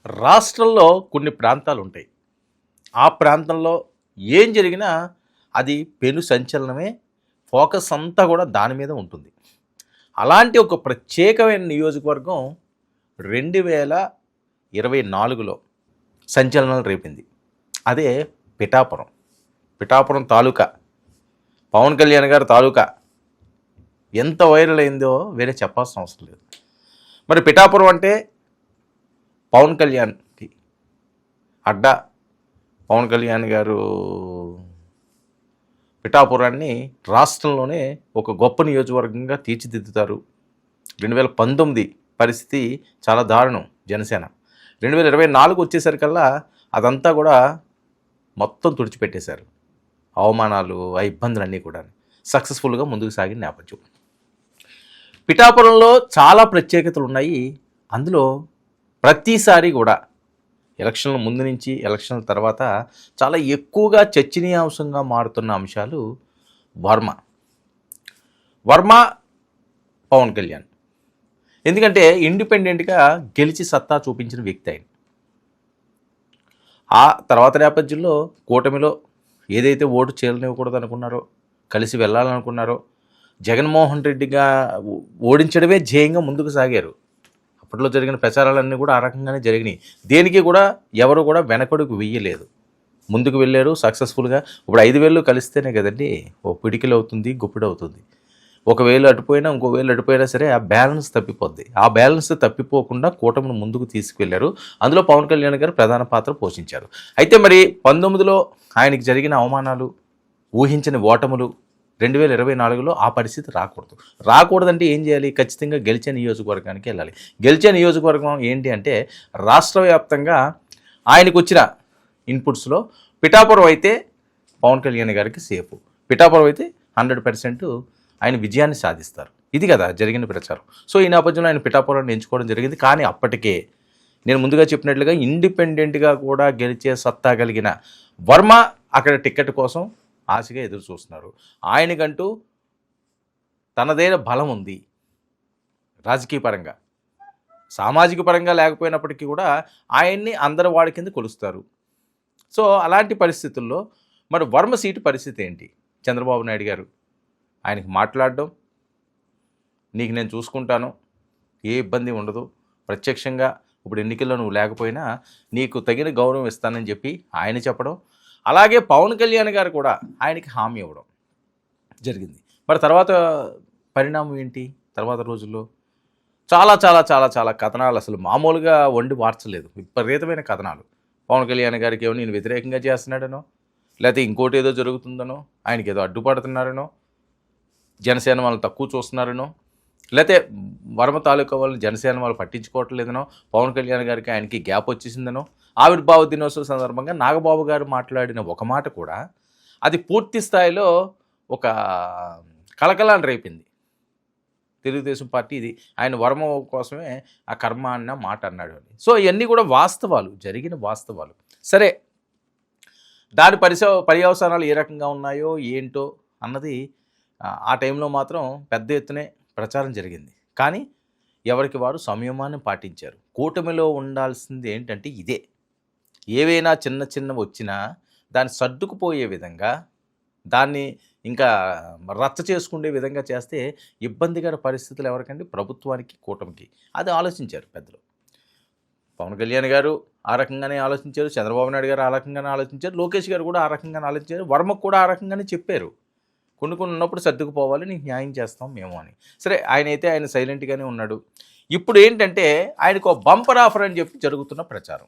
రాష్ట్రంలో కొన్ని ప్రాంతాలు ఉంటాయి. ఆ ప్రాంతంలో ఏం జరిగినా అది పెను సంచలనమే. ఫోకస్ అంతా కూడా దాని మీద ఉంటుంది. అలాంటి ఒక ప్రత్యేకమైన నియోజకవర్గం 2024లో సంచలనాలు రేపింది. అదే పిఠాపురం. పిఠాపురం తాలూకా, పవన్ కళ్యాణ్ గారి తాలూకా ఎంత వైరల్ అయిందో వేరే చెప్పాల్సిన అవసరం లేదు. మరి పిఠాపురం అంటే పవన్ కళ్యాణ్కి అడ్డా. పవన్ కళ్యాణ్ గారు పిఠాపురాన్ని రాష్ట్రంలోనే ఒక గొప్ప నియోజకవర్గంగా తీర్చిదిద్దుతారు. 2019 పరిస్థితి చాలా దారుణం జనసేన. 2024 వచ్చేసరికల్లా అదంతా కూడా మొత్తం తుడిచిపెట్టేశారు. అవమానాలు, ఆ ఇబ్బందులన్నీ కూడా సక్సెస్ఫుల్గా ముందుకు సాగిన నేపథ్యం. పిఠాపురంలో చాలా ప్రత్యేకతలు ఉన్నాయి. అందులో ప్రతిసారి కూడా ఎలక్షన్ల ముందు నుంచి ఎలక్షన్ల తర్వాత చాలా ఎక్కువగా చర్చనీయాంశంగా మారుతున్న అంశాలు వర్మ పవన్ కళ్యాణ్. ఎందుకంటే ఇండిపెండెంట్గా గెలిచి సత్తా చూపించిన వ్యక్తి ఆయన. ఆ తర్వాత నేపథ్యంలో కూటమిలో ఏదైతే ఓటు చేరనివ్వకూడదు అనుకున్నారో, కలిసి వెళ్ళాలనుకున్నారో, జగన్మోహన్ రెడ్డిగా ఓడించడమే ధ్యేయంగా ముందుకు సాగారు. అప్పట్లో జరిగిన ప్రచారాలన్నీ కూడా ఆ రకంగానే జరిగినాయి. దేనికి కూడా ఎవరు కూడా వెనకడుగు వెయ్యలేదు, ముందుకు వెళ్ళారు సక్సెస్ఫుల్గా. ఇప్పుడు 5,000 కలిస్తేనే కదండి ఓ పిడికిలు అవుతుంది, గుప్పిడి అవుతుంది. ఒక వేలు అటుపోయినా ఇంకో వేలు అటుపోయినా సరే ఆ బ్యాలెన్స్ తప్పిపోద్ది. ఆ బ్యాలెన్స్ తప్పిపోకుండా కూటమిని ముందుకు తీసుకువెళ్ళారు. అందులో పవన్ కళ్యాణ్ గారు ప్రధాన పాత్ర పోషించారు. అయితే మరి 19లో ఆయనకి జరిగిన అవమానాలు, ఊహించని ఓటములు, 2024లో ఆ పరిస్థితి రాకూడదంటే ఏం చేయాలి? ఖచ్చితంగా గెలిచే నియోజకవర్గానికి వెళ్ళాలి. గెలిచే నియోజకవర్గం ఏంటి అంటే రాష్ట్ర వ్యాప్తంగా ఆయనకు వచ్చిన ఇన్పుట్స్లో పిఠాపురం అయితే పవన్ కళ్యాణ్ గారికి సేఫ్, పిఠాపురం అయితే 100% ఆయన విజయాన్ని సాధిస్తారు. ఇది కదా జరిగిన ప్రచారం. సో ఈ నేపథ్యంలో ఆయన పిఠాపురాన్ని ఎంచుకోవడం జరిగింది. కానీ అప్పటికే నేను ముందుగా చెప్పినట్లుగా ఇండిపెండెంట్గా కూడా గెలిచే సత్తా కలిగిన వర్మ అక్కడ టికెట్ కోసం ఆశగా ఎదురు చూస్తున్నారు. ఆయనకంటూ తనదైన బలం ఉంది. రాజకీయ పరంగా, సామాజిక పరంగా లేకపోయినప్పటికీ కూడా ఆయన్ని అందరి వాడి కింద కొలుస్తారు. సో అలాంటి పరిస్థితుల్లో మరి వర్మ సీటు పరిస్థితి ఏంటి? చంద్రబాబు నాయుడు గారు ఆయనకి మాట్లాడడం, నీకు నేను చూసుకుంటాను, ఏ ఇబ్బంది ఉండదు, ప్రత్యక్షంగా ఇప్పుడు ఎన్నికల్లో నువ్వు లేకపోయినా నీకు తగిన గౌరవం ఇస్తానని చెప్పి ఆయన చెప్పడం, అలాగే పవన్ కళ్యాణ్ గారు కూడా ఆయనకి హామీ ఇవ్వడం జరిగింది. మరి తర్వాత పరిణామం ఏంటి? తర్వాత రోజుల్లో చాలా చాలా చాలా చాలా కథనాలు అసలు మామూలుగా వండి వార్చలేదు. విపరీతమైన కథనాలు. పవన్ కళ్యాణ్ గారికి ఏమో నేను వ్యతిరేకంగా చేస్తున్నాడనో, లేకపోతే ఇంకోటి ఏదో జరుగుతుందనో, ఆయనకి ఏదో అడ్డుపడుతున్నారనో, జనసేన వాళ్ళని తక్కువ చూస్తున్నారనో, లేకపోతే వర్మ తాలూకా వాళ్ళని జనసేన వాళ్ళు పట్టించుకోవట్లేదనో, పవన్ కళ్యాణ్ గారికి ఆయనకి గ్యాప్ వచ్చేసిందనో, ఆవిర్భావ దినోత్సవ సందర్భంగా నాగబాబు గారు మాట్లాడిన ఒక మాట కూడా అది పూర్తి స్థాయిలో ఒక కలకలాన్ని రేపింది. తెలుగుదేశం పార్టీ ఇది ఆయన వర్మ కోసమే ఆ కర్మ అన్న మాట అన్నాడు అని. సో ఇవన్నీ కూడా వాస్తవాలు, జరిగిన వాస్తవాలు. సరే, దాని పర్యవసానాలు ఏ రకంగా ఉన్నాయో ఏంటో అన్నది ఆ టైంలో మాత్రం పెద్ద ఎత్తునే ప్రచారం జరిగింది. కానీ ఎవరికి వారు సంయమాన్ని పాటించారు. కూటమిలో ఉండాల్సింది ఏంటంటే ఇదే, ఏవైనా చిన్న చిన్నవి వచ్చినా దాన్ని సర్దుకుపోయే విధంగా, దాన్ని ఇంకా రచ్చ చేసుకునే విధంగా చేస్తే ఇబ్బందికర పరిస్థితులు ఎవరికండి? ప్రభుత్వానికి, కూటమికి. అది ఆలోచించారు పెద్దలు. పవన్ కళ్యాణ్ గారు ఆ రకంగానే ఆలోచించారు, చంద్రబాబు నాయుడు గారు ఆ రకంగానే ఆలోచించారు, లోకేష్ గారు కూడా ఆ రకంగానే ఆలోచించారు, వర్మకు కూడా ఆ రకంగానే చెప్పారు. కొన్ని ఉన్నప్పుడు సర్దుకుపోవాలి, నీకు న్యాయం చేస్తాం మేము అని. సరే, ఆయన సైలెంట్గానే ఉన్నాడు. ఇప్పుడు ఏంటంటే ఆయనకు బంపర్ ఆఫర్ అని చెప్పి జరుగుతున్న ప్రచారం.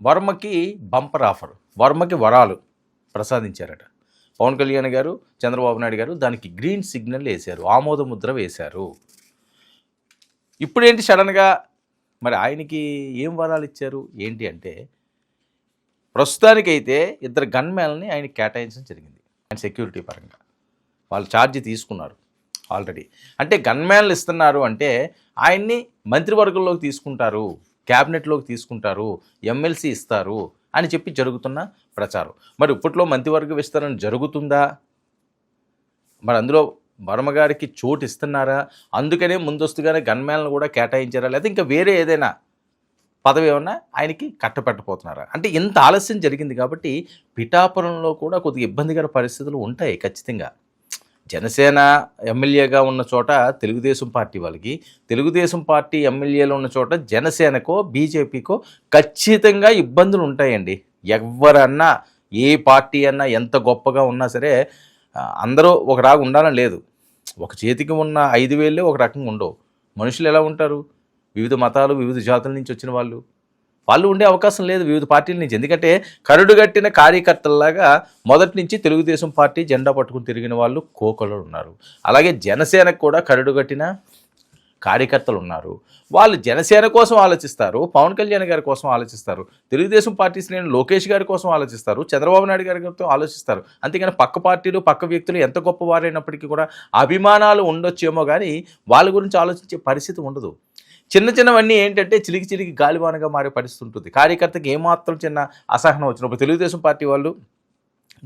వర్మకి బంపర్ ఆఫర్, వర్మకి వరాలు ప్రసాదించారట పవన్ కళ్యాణ్ గారు, చంద్రబాబు నాయుడు గారు. దానికి గ్రీన్ సిగ్నల్ వేశారు, ఆమోద ముద్ర వేశారు. ఇప్పుడేంటి సడన్గా మరి ఆయనకి ఏం వరాలు ఇచ్చారు ఏంటి అంటే, ప్రస్తుతానికైతే 2 గన్మ్యాన్ని ఆయనకి కేటాయించడం జరిగింది. ఆయన సెక్యూరిటీ పరంగా వాళ్ళు ఛార్జ్ తీసుకున్నారు ఆల్రెడీ. అంటే గన్మ్యాన్లు ఇస్తున్నారు అంటే ఆయన్ని మంత్రివర్గంలోకి తీసుకుంటారు, క్యాబినెట్లోకి తీసుకుంటారు, ఎమ్మెల్సీ ఇస్తారు అని చెప్పి జరుగుతున్న ప్రచారం. మరి ఇప్పట్లో మంత్రివర్గ విస్తరణ జరుగుతుందా? మరి అందులో వర్మ గారికి చోటు ఇస్తున్నారా? అందుకనే ముందస్తుగానే గన్మ్యాన్లు కూడా కేటాయించారా? లేదా ఇంకా వేరే ఏదైనా పదవి ఏమన్నా ఆయనకి కట్టపెట్టబోతున్నారా? అంటే ఇంత ఆలస్యం జరిగింది కాబట్టి పిఠాపురంలో కూడా కొద్దిగా ఇబ్బందికర పరిస్థితులు ఉంటాయి ఖచ్చితంగా. జనసేన ఎమ్మెల్యేగా ఉన్న చోట తెలుగుదేశం పార్టీ వాళ్ళకి, తెలుగుదేశం పార్టీ ఎమ్మెల్యేలు ఉన్న చోట జనసేనకో, బీజేపీకో ఖచ్చితంగా ఇబ్బందులు ఉంటాయండి. ఎవరన్నా, ఏ పార్టీ అన్నా ఎంత గొప్పగా ఉన్నా సరే అందరూ ఒకలాగా ఉండాలని లేదు. ఒక చేతికి ఉన్న 5 వేళ్ళే ఒక రకంగా ఉండవు. మనుషులు ఎలా ఉంటారు? వివిధ మతాలు, వివిధ జాతుల నుంచి వచ్చిన వాళ్ళు ఉండే అవకాశం లేదు వివిధ పార్టీల నుంచి. ఎందుకంటే కరుడుగట్టిన కార్యకర్తల్లాగా మొదటి నుంచి తెలుగుదేశం పార్టీ జెండా పట్టుకుని తిరిగిన వాళ్ళు కోకొల్లలు ఉన్నారు. అలాగే జనసేనకు కూడా కరుడుగట్టిన కార్యకర్తలు ఉన్నారు. వాళ్ళు జనసేన కోసం ఆలోచిస్తారు, పవన్ కళ్యాణ్ గారి కోసం ఆలోచిస్తారు, తెలుగుదేశం పార్టీ శ్రేణులు లోకేష్ గారి కోసం ఆలోచిస్తారు, చంద్రబాబు నాయుడు గారితో ఆలోచిస్తారు. అంతేగాని పక్క పార్టీలు, పక్క వ్యక్తులు ఎంత గొప్పవారైనప్పటికీ కూడా అభిమానాలు ఉండొచ్చేమో కానీ వాళ్ళ గురించి ఆలోచించే పరిస్థితి ఉండదు. చిన్న చిన్నవన్నీ ఏంటంటే చిలికి గాలివానగా మారే పరిస్థితి ఉంటుంది. కార్యకర్తకి ఏమాత్రం చిన్న అసహనం వచ్చినప్పుడు తెలుగుదేశం పార్టీ వాళ్ళు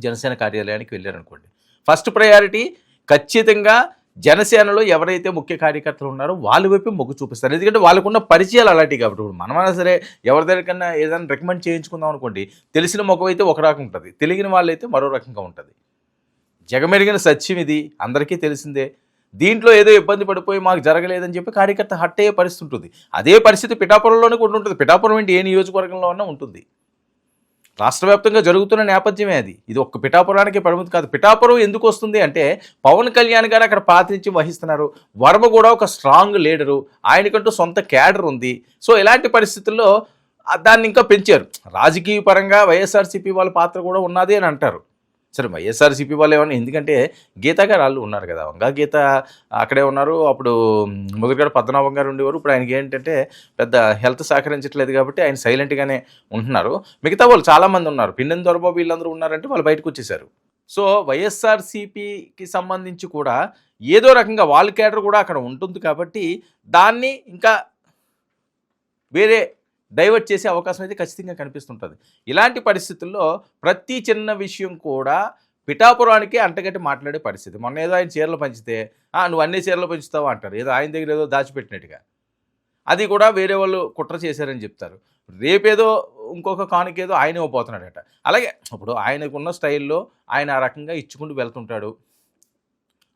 జనసేన కార్యాలయానికి వెళ్ళారనుకోండి, ఫస్ట్ ప్రయారిటీ ఖచ్చితంగా జనసేనలో ఎవరైతే ముఖ్య కార్యకర్తలు ఉన్నారో వాళ్ళ వైపు మొగ్గు చూపిస్తారు. ఎందుకంటే వాళ్ళకున్న పరిచయాలు అలాంటివి కాబట్టి. ఇప్పుడు మనమైనా సరే ఎవరి దగ్గరికన్నా ఏదైనా రికమెండ్ చేయించుకుందాం అనుకోండి, తెలిసిన ముఖం అయితే ఒక రకం ఉంటుంది, తెలియని వాళ్ళైతే మరో రకంగా ఉంటుంది. జగమెరిగిన సత్యం ఇది, అందరికీ తెలిసిందే. దీంట్లో ఏదో ఇబ్బంది పడిపోయి మాకు జరగలేదని చెప్పి కార్యకర్త హట్ అయ్యే పరిస్థితి ఉంటుంది. అదే పరిస్థితి పిఠాపురంలోనే కూడా ఉంటుంది. పిఠాపురం ఏంటి, ఏ నియోజకవర్గంలో ఉన్నా ఉంటుంది. రాష్ట్ర వ్యాప్తంగా జరుగుతున్న నేపథ్యమే అది. ఇది ఒక్క పిఠాపురానికి పరిమితి కాదు. పిఠాపురం ఎందుకు వస్తుంది అంటే పవన్ కళ్యాణ్ గారు అక్కడ ప్రాతినిధ్యం వహిస్తున్నారు. వర్మ కూడా ఒక స్ట్రాంగ్ లీడరు, ఆయనకంటూ సొంత క్యాడర్ ఉంది. సో ఇలాంటి పరిస్థితుల్లో దాన్ని ఇంకా పెంచారు. రాజకీయ పరంగా వైఎస్ఆర్సీపీ వాళ్ళ పాత్ర కూడా ఉన్నది అని అంటారు. సరే వైఎస్ఆర్సీపీ వాళ్ళు ఏమన్నా, ఎందుకంటే గీత గారు వాళ్ళు ఉన్నారు కదా, వంగా గీత అక్కడే ఉన్నారు. అప్పుడు ముదురుగడ పద్మనాభం గారు ఉండేవారు. ఇప్పుడు ఆయనకి ఏంటంటే పెద్ద హెల్త్ సహకరించట్లేదు కాబట్టి ఆయన సైలెంట్గానే ఉంటున్నారు. మిగతా వాళ్ళు చాలామంది ఉన్నారు, పిన్నెన్ దొరబాబు వీళ్ళందరూ ఉన్నారంటే వాళ్ళు బయటకు వచ్చేసారు. సో వైఎస్ఆర్సీపీకి సంబంధించి కూడా ఏదో రకంగా వాళ్ళ క్యాడర్ కూడా అక్కడ ఉంటుంది కాబట్టి దాన్ని ఇంకా వేరే డైవర్ట్ చేసే అవకాశం అయితే ఖచ్చితంగా కనిపిస్తుంటుంది. ఇలాంటి పరిస్థితుల్లో ప్రతి చిన్న విషయం కూడా పిఠాపురానికి అంటగట్టి మాట్లాడే పరిస్థితి. మొన్న ఏదో ఆయన చీరలు పంచితే నువ్వు అన్ని చీరలు పంచుతావు అంటారు, ఏదో ఆయన దగ్గర ఏదో దాచిపెట్టినట్టుగా. అది కూడా వేరే వాళ్ళు కుట్ర చేశారని చెప్తారు. రేపేదో ఇంకొక కానుకేదో ఆయన ఇవ్వబోతున్నాడట. అలాగే ఇప్పుడు ఆయనకున్న స్టైల్లో ఆయన ఆ రకంగా ఇచ్చుకుంటూ వెళ్తుంటాడు.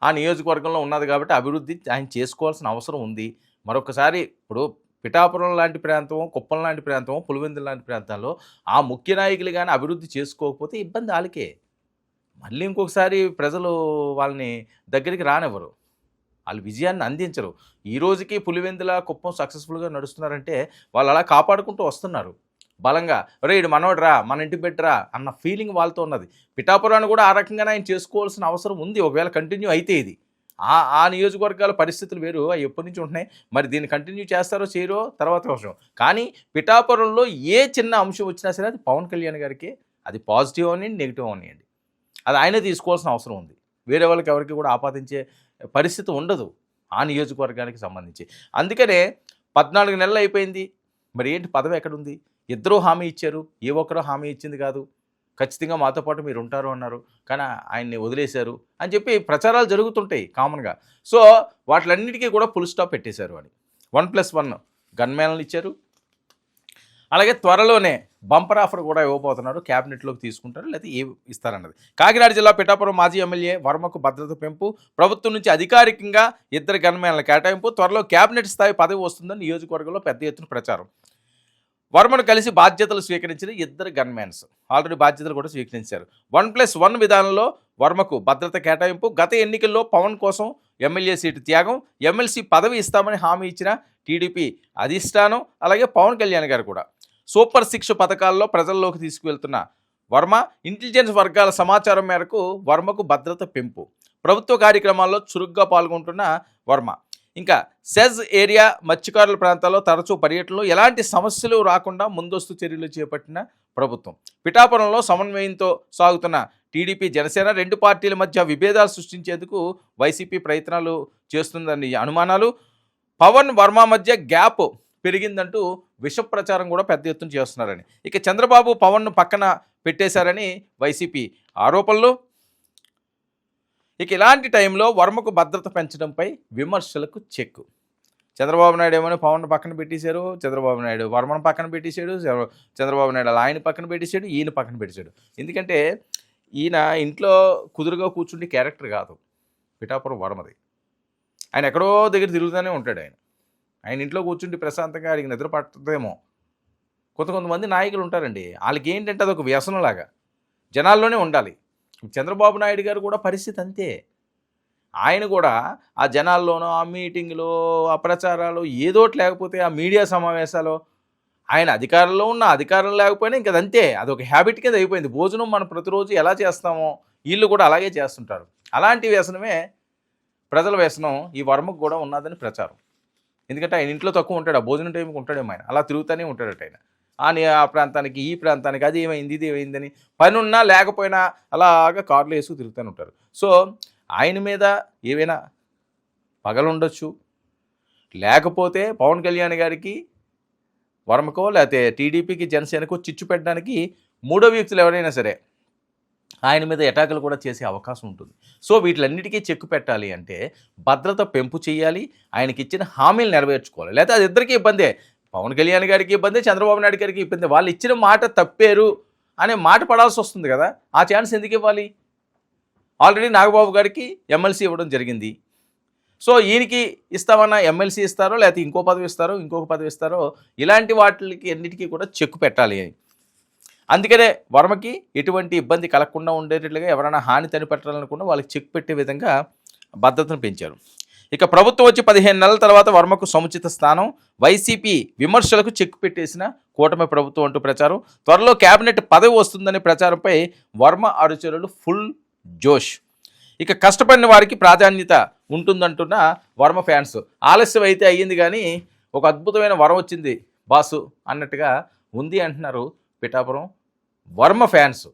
ఆ నియోజకవర్గంలో ఉన్నది కాబట్టి అభివృద్ధి ఆయన చేసుకోవాల్సిన అవసరం ఉంది. మరొకసారి ఇప్పుడు పిఠాపురం లాంటి ప్రాంతం, కుప్పం లాంటి ప్రాంతం, పులివెందుల లాంటి ప్రాంతాల్లో ఆ ముఖ్య నాయకులు కానీ అభివృద్ధి చేసుకోకపోతే ఇబ్బంది వాళ్ళకే. మళ్ళీ ఇంకొకసారి ప్రజలు వాళ్ళని దగ్గరికి రానివ్వరు, వాళ్ళు విజయాన్ని అందించరు. ఈ రోజుకి పులివెందుల, కుప్పం సక్సెస్ఫుల్గా నడుస్తున్నారంటే వాళ్ళు అలా కాపాడుకుంటూ వస్తున్నారు బలంగా. రే ఇడు మనోడ్రా, మన ఇంటి బిడ్డరా అన్న ఫీలింగ్ వాళ్ళతో ఉన్నది. పిఠాపురాన్ని కూడా ఆ రకంగానే ఆయన చేసుకోవాల్సిన అవసరం ఉంది ఒకవేళ కంటిన్యూ అయితే. ఇది ఆ నియోజకవర్గాల పరిస్థితులు వేరు, అవి ఎప్పటి నుంచి ఉంటున్నాయి. మరి దీన్ని కంటిన్యూ చేస్తారో చేయరో తర్వాత విషయం. కానీ పిఠాపురంలో ఏ చిన్న అంశం వచ్చినా సరే అది పవన్ కళ్యాణ్ గారికి, అది పాజిటివ్ అనివ్వండి, నెగిటివ్ అనివ్వండి, అది ఆయనే తీసుకోవాల్సిన అవసరం ఉంది. వేరే వాళ్ళకి ఎవరికి కూడా ఆపాదించే పరిస్థితి ఉండదు ఆ నియోజకవర్గానికి సంబంధించి. అందుకనే 14 నెలలు అయిపోయింది, మరి ఏంటి పదవి ఎక్కడుంది? ఇద్దరూ హామీ ఇచ్చారు, ఏ ఒక్కరో హామీ ఇచ్చింది కాదు. ఖచ్చితంగా మాతో పాటు మీరు ఉంటారు అన్నారు, కానీ ఆయన్ని వదిలేశారు అని చెప్పి ప్రచారాలు జరుగుతుంటాయి కామన్గా. సో వాటిలన్నిటికీ కూడా ఫుల్ స్టాప్ పెట్టేశారు అని. 1+1 గన్మ్యాన్లు ఇచ్చారు. అలాగే త్వరలోనే బంపర్ ఆఫర్ కూడా ఇవ్వబోతున్నారు, క్యాబినెట్లోకి తీసుకుంటారు లేదా ఏ ఇస్తారన్నది. కాకినాడ జిల్లా పిఠాపురం మాజీ ఎమ్మెల్యే వర్మకు భద్రత పెంపు, ప్రభుత్వం నుంచి అధికారికంగా 2 గన్మ్యాన్ల కేటాయింపు, త్వరలో క్యాబినెట్ స్థాయి పదవి వస్తుందని నియోజకవర్గంలో పెద్ద ఎత్తున ప్రచారం. వర్మను కలిసి బాధ్యతలు స్వీకరించిన 2 గన్మ్యాన్స్ ఆల్రెడీ బాధ్యతలు కూడా స్వీకరించారు. 1+1 విధానంలో వర్మకు భద్రత కేటాయింపు, గత ఎన్నికల్లో పవన్ కోసం ఎమ్మెల్యే సీటు త్యాగం, ఎమ్మెల్సీ పదవి ఇస్తామని హామీ ఇచ్చిన టీడీపీ అధిష్టానం, అలాగే పవన్ కళ్యాణ్ గారు కూడా సూపర్ 6 పథకాల్లో ప్రజల్లోకి తీసుకువెళ్తున్న వర్మ, ఇంటెలిజెన్స్ వర్గాల సమాచారం మేరకు వర్మకు భద్రత పెంపు, ప్రభుత్వ కార్యక్రమాల్లో చురుగ్గా పాల్గొంటున్న వర్మ. ఇంకా సెజ్ ఏరియా మత్స్యకారుల ప్రాంతాల్లో తరచూ పర్యటనలో ఎలాంటి సమస్యలు రాకుండా ముందస్తు చర్యలు చేపట్టిన ప్రభుత్వం. పిఠాపురంలో సమన్వయంతో సాగుతున్న టీడీపీ జనసేన 2 పార్టీల మధ్య విభేదాలు సృష్టించేందుకు వైసీపీ ప్రయత్నాలు చేస్తుందని అనుమానాలు. పవన్ వర్మ మధ్య గ్యాప్ పెరిగిందంటూ విష ప్రచారం కూడా పెద్ద ఎత్తున చేస్తున్నారని, ఇక చంద్రబాబు పవన్ను పక్కన పెట్టేశారని వైసీపీ ఆరోపణలు. ఇక ఇలాంటి టైంలో వర్మకు భద్రత పెంచడంపై విమర్శలకు చెక్కు. చంద్రబాబు నాయుడు ఏమో పవన్ పక్కన పెట్టేశారు, చంద్రబాబు నాయుడు వర్మను పక్కన పెట్టేశాడు, చంద్రబాబు నాయుడు అలా ఆయన పక్కన పెట్టేశాడు, ఈయన పక్కన పెట్టేశాడు. ఎందుకంటే ఈయన ఇంట్లో కుదురుగా కూర్చుంటే క్యారెక్టర్ కాదు పిఠాపురం వర్మది. ఆయన ఎక్కడో దగ్గర తిరుగుతూనే ఉంటాడు. ఆయన ఇంట్లో కూర్చుంటే ప్రశాంతంగా అడిగి నిద్ర పట్టదేమో. కొంతమంది నాయకులు ఉంటారండి, వాళ్ళకి ఏంటంటే అదొక వ్యసనంలాగా జనాల్లోనే ఉండాలి. చంద్రబాబు నాయుడు గారు కూడా పరిస్థితి అంతే. ఆయన కూడా ఆ జనాల్లోనో, ఆ మీటింగ్లో, ఆ ప్రచారాలు ఏదోటి లేకపోతే ఆ మీడియా సమావేశాలు, ఆయన అధికారంలో ఉన్న అధికారం లేకపోయినా ఇంక అదంతే, అదొక హ్యాబిట్ కింద అయిపోయింది. భోజనం మనం ప్రతిరోజు ఎలా చేస్తామో వీళ్ళు కూడా అలాగే చేస్తుంటారు. అలాంటి వ్యసనమే ప్రజల వ్యసనం ఈ వర్మకు కూడా ఉన్నదని ప్రచారం. ఎందుకంటే ఆయన ఇంట్లో తక్కువ ఉంటాడు, ఆ భోజనం టైంకి ఉంటాడేమో ఆయన, అలా తిరుగుతూనే ఉంటాడట ఆయన. ఆ ప్రాంతానికి ఈ ప్రాంతానికి అది ఏమైంది ఇది ఏమైందని, పని ఉన్నా లేకపోయినా అలాగా కార్లు వేసుకు తిరుగుతూనే ఉంటారు. సో ఆయన మీద ఏవైనా పగలుండొచ్చు, లేకపోతే పవన్ కళ్యాణ్ గారికి వర్మకో లేకపోతే టీడీపీకి జనసేనకో చిచ్చు పెట్టడానికి మూడో వ్యక్తులు ఎవరైనా సరే ఆయన మీద అటాకులు కూడా చేసే అవకాశం ఉంటుంది. సో వీటిలన్నిటికీ చెక్కు పెట్టాలి అంటే భద్రత పెంపు చేయాలి, ఆయనకి ఇచ్చిన హామీలు నెరవేర్చుకోవాలి. లేకపోతే అది ఇద్దరికీ ఇబ్బందే, పవన్ కళ్యాణ్ గారికి ఇబ్బంది, చంద్రబాబు నాయుడు గారికి ఇబ్బంది. వాళ్ళు ఇచ్చిన మాట తప్పారు అనే మాట పడాల్సి వస్తుంది కదా, ఆ ఛాన్స్ ఎందుకు ఇవ్వాలి? ఆల్రెడీ నాగబాబు గారికి ఎమ్మెల్సీ ఇవ్వడం జరిగింది. సో ఈయనకి ఇస్తామన్నా ఎమ్మెల్సీ ఇస్తారో లేకపోతే ఇంకో పదవి ఇస్తారో ఇంకొక పదవి ఇస్తారో, ఇలాంటి వాటికి అన్నిటికీ కూడా చెక్కు పెట్టాలి. అందుకనే వర్మకి ఎటువంటి ఇబ్బంది కలగకుండా ఉండేటట్లుగా ఎవరైనా హాని తనిపెట్టాలనుకున్నా వాళ్ళకి చెక్ పెట్టే విధంగా భద్రతను పెంచారు. ఇక ప్రభుత్వం వచ్చి 15 నెలల తర్వాత వర్మకు సముచిత స్థానం, వైసీపీ విమర్శలకు చెక్ పెట్టేసిన కూటమి ప్రభుత్వం అంటూ ప్రచారం. త్వరలో కేబినెట్ పదవి వస్తుందనే ప్రచారంపై వర్మ అనుచరులు ఫుల్ జోష్. ఇక కష్టపడిన వారికి ప్రాధాన్యత ఉంటుందంటున్న వర్మ ఫ్యాన్స్. ఆలస్యం అయితే అయ్యింది కానీ ఒక అద్భుతమైన వరం వచ్చింది బాసు అన్నట్టుగా ఉంది అంటున్నారు పిఠాపురం వర్మ ఫ్యాన్స్.